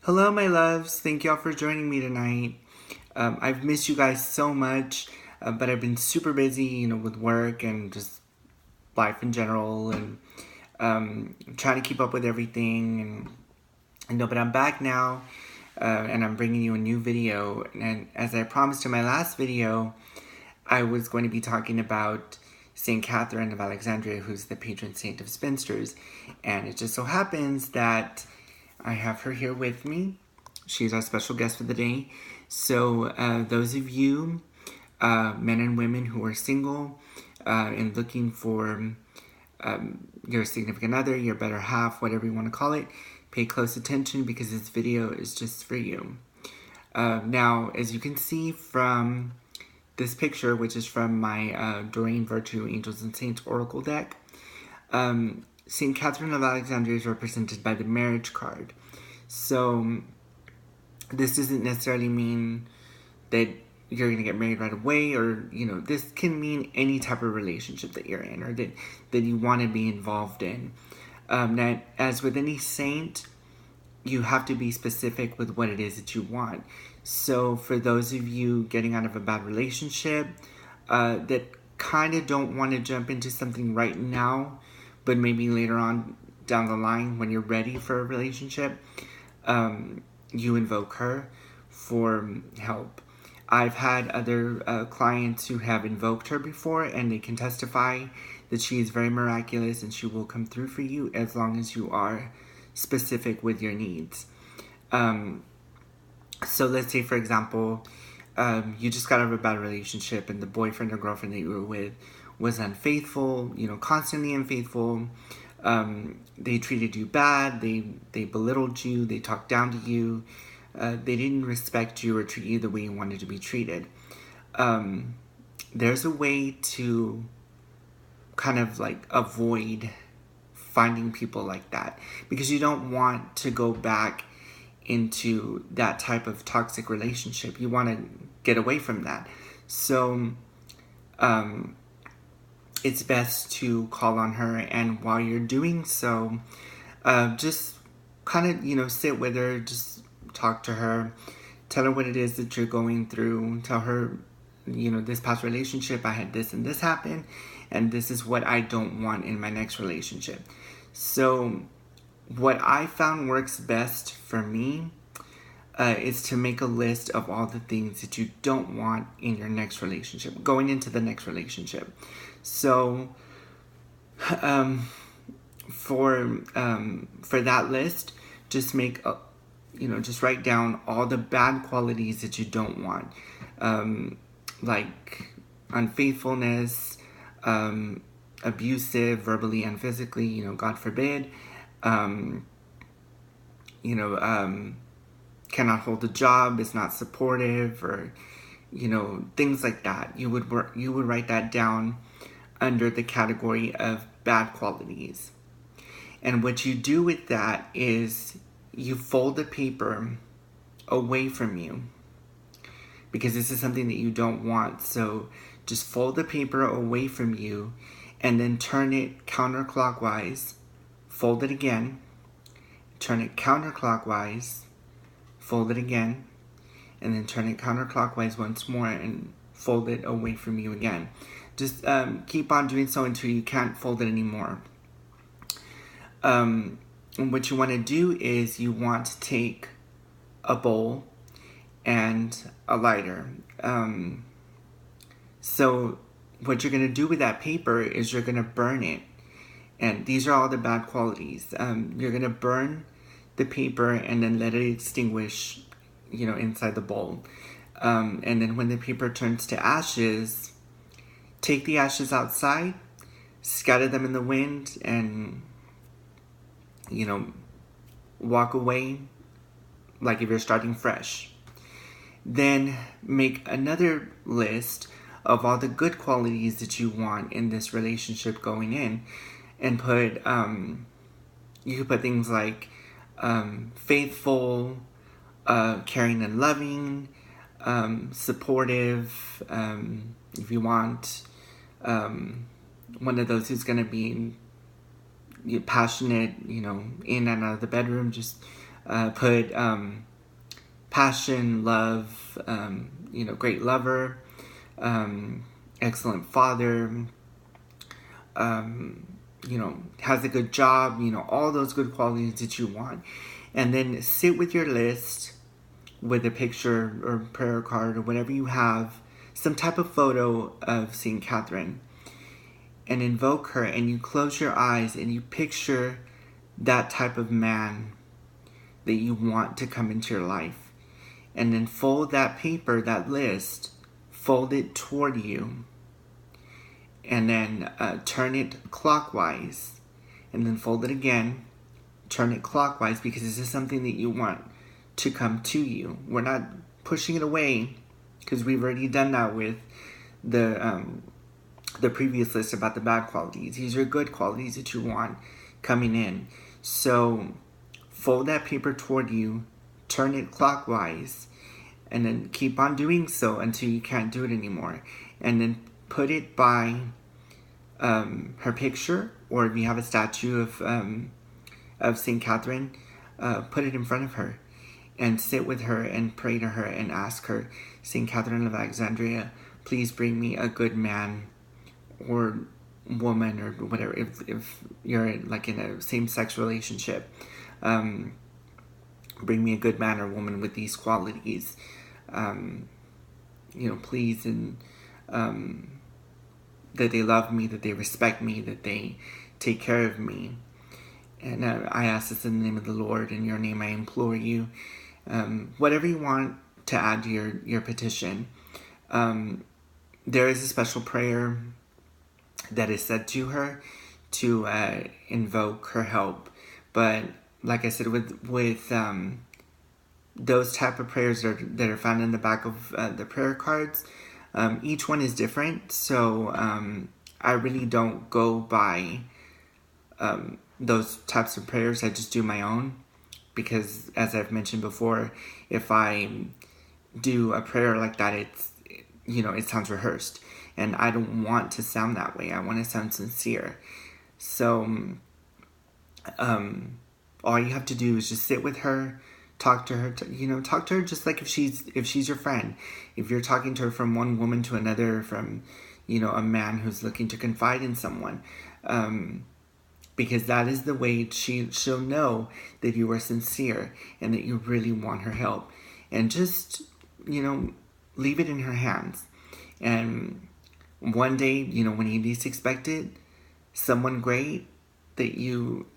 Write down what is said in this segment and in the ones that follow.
Hello, my loves. Thank y'all for joining me tonight. I've missed you guys so much, but I've been super busy, with work and just life in general, and trying to keep up with everything. But I'm back now, and I'm bringing you a new video. And as I promised in my last video, I was going to be talking about Saint Catherine of Alexandria, who's the patron saint of spinsters, and it just so happens that I have her here with me. She's our special guest for the day. So those of you, men and women who are single and looking for your significant other, your better half, whatever you want to call it, pay close attention because this video is just for you. Now, as you can see from this picture, which is from my Doreen Virtue Angels and Saints Oracle deck, St. Catherine of Alexandria is represented by the marriage card. So this doesn't necessarily mean that you're going to get married right away, or, this can mean any type of relationship that you're in or that you want to be involved in. Now, as with any saint, you have to be specific with what it is that you want. So for those of you getting out of a bad relationship that kind of don't want to jump into something right now, but maybe later on down the line when you're ready for a relationship, you invoke her for help. I've had other clients who have invoked her before, and they can testify that she is very miraculous and she will come through for you as long as you are specific with your needs. So let's say, for example, you just got out of a bad relationship and the boyfriend or girlfriend that you were with was unfaithful, constantly unfaithful. They treated you bad, they belittled you, they talked down to you, they didn't respect you or treat you the way you wanted to be treated. There's a way to kind of like avoid finding people like that, because you don't want to go back into that type of toxic relationship. You want to get away from that. So it's best to call on her, and while you're doing so, just kind of, sit with her, just talk to her, tell her what it is that you're going through, tell her, this past relationship, I had this and this happen, and this is what I don't want in my next relationship. So what I found works best for me is to make a list of all the things that you don't want in your next relationship, going into the next relationship. So for that list, just make a, just write down all the bad qualities that you don't want, like unfaithfulness, abusive, verbally and physically, God forbid, cannot hold a job, is not supportive, or, things like that. You would write that down under the category of bad qualities. And what you do with that is you fold the paper away from you, because this is something that you don't want. So just fold the paper away from you and then turn it counterclockwise, fold it again, turn it counterclockwise, fold it again, and then turn it counterclockwise once more and fold it away from you again. Just keep on doing so until you can't fold it anymore. What you want to do is you want to take a bowl and a lighter. So what you're going to do with that paper is you're going to burn it. And these are all the bad qualities. You're going to burn the paper and then let it extinguish, inside the bowl. And then when the paper turns to ashes, take the ashes outside, scatter them in the wind, and, walk away like if you're starting fresh. Then make another list of all the good qualities that you want in this relationship going in, and put, you could put things like faithful, caring and loving, supportive, if you want, one of those who's going to be passionate, in and out of the bedroom, just Put passion, love, great lover, excellent father, has a good job, all those good qualities that you want. And then sit with your list with a picture or prayer card or whatever you have, some type of photo of St. Catherine, and invoke her, and you close your eyes and you picture that type of man that you want to come into your life. And then fold that paper, that list, fold it toward you, and then turn it clockwise, and then fold it again, turn it clockwise, because this is something that you want to come to you. We're not pushing it away, because we've already done that with the previous list about the bad qualities. These are good qualities that you want coming in. So fold that paper toward you, turn it clockwise, and then keep on doing so until you can't do it anymore. And then put it by her picture, or if you have a statue of St. Catherine, put it in front of her and sit with her and pray to her and ask her, St. Catherine of Alexandria, please bring me a good man or woman or whatever, if you're like in a same-sex relationship, bring me a good man or woman with these qualities, please, and that they love me, that they respect me, that they take care of me. And I ask this in the name of the Lord. In your name I implore you. Whatever you want to add to your petition. There is a special prayer that is said to her to invoke her help. But like I said, with those type of prayers that are found in the back of the prayer cards, each one is different. So I really don't go by those types of prayers. I just do my own, because as I've mentioned before, if I do a prayer like that, it sounds rehearsed, and I don't want to sound that way. I want to sound sincere. So all you have to do is just sit with her, talk to her, talk to her just like if she's your friend. If you're talking to her from one woman to another, from a man who's looking to confide in someone, because that is the way she'll know that you are sincere and that you really want her help. And just leave it in her hands, and one day, when you least expect it, someone great that you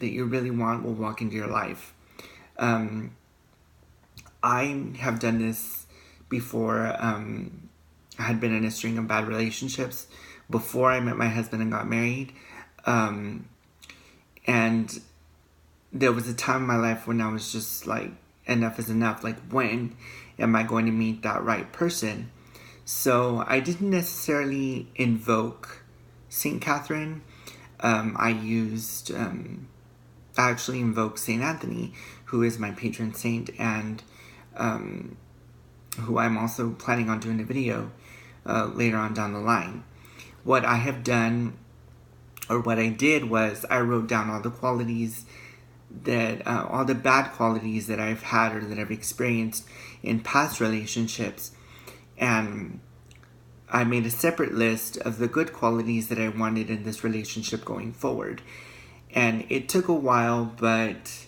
really want will walk into your life. I have done this before. I had been in a string of bad relationships before I met my husband and got married. And there was a time in my life when I was just like, enough is enough. Like, when am I going to meet that right person? So I didn't necessarily invoke St. Catherine. I actually invoked St. Anthony, who is my patron saint, and who I'm also planning on doing a video later on down the line. What I have done, or what I did, was I wrote down all the qualities that, all the bad qualities that I've had or that I've experienced in past relationships, and I made a separate list of the good qualities that I wanted in this relationship going forward. And it took a while, but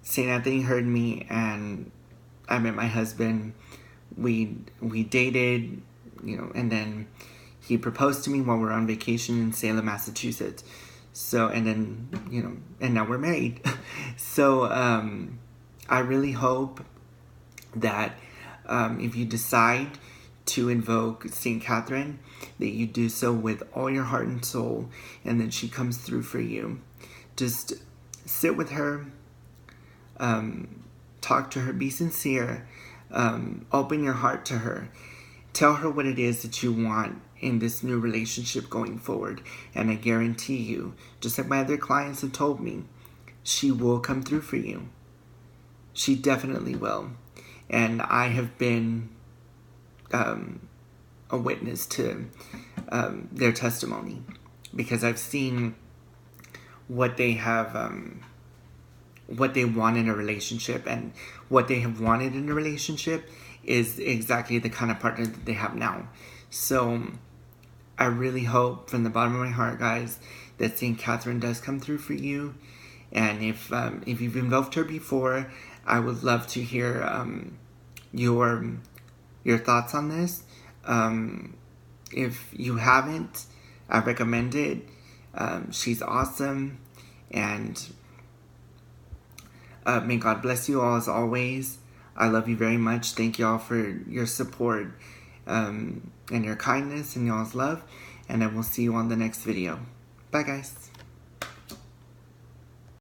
St. Anthony heard me, and I met my husband. We dated, and then he proposed to me while we were on vacation in Salem, Massachusetts. So, and then, and now we're married. So, I really hope that if you decide to invoke St. Catherine, that you do so with all your heart and soul, and that she comes through for you. Just sit with her, talk to her, be sincere, open your heart to her. Tell her what it is that you want in this new relationship going forward. And I guarantee you, just like my other clients have told me, she will come through for you. She definitely will. And I have been a witness to their testimony, because I've seen what they have what they want in a relationship, and what they have wanted in a relationship is exactly the kind of partner that they have now. So I really hope from the bottom of my heart, guys, that St. Catherine does come through for you. And if you've invoked her before, I would love to hear your thoughts on this. If you haven't, I recommend it. She's awesome, and may God bless you all as always. I love you very much. Thank you all for your support and your kindness and y'all's love. And I will see you on the next video. Bye, guys.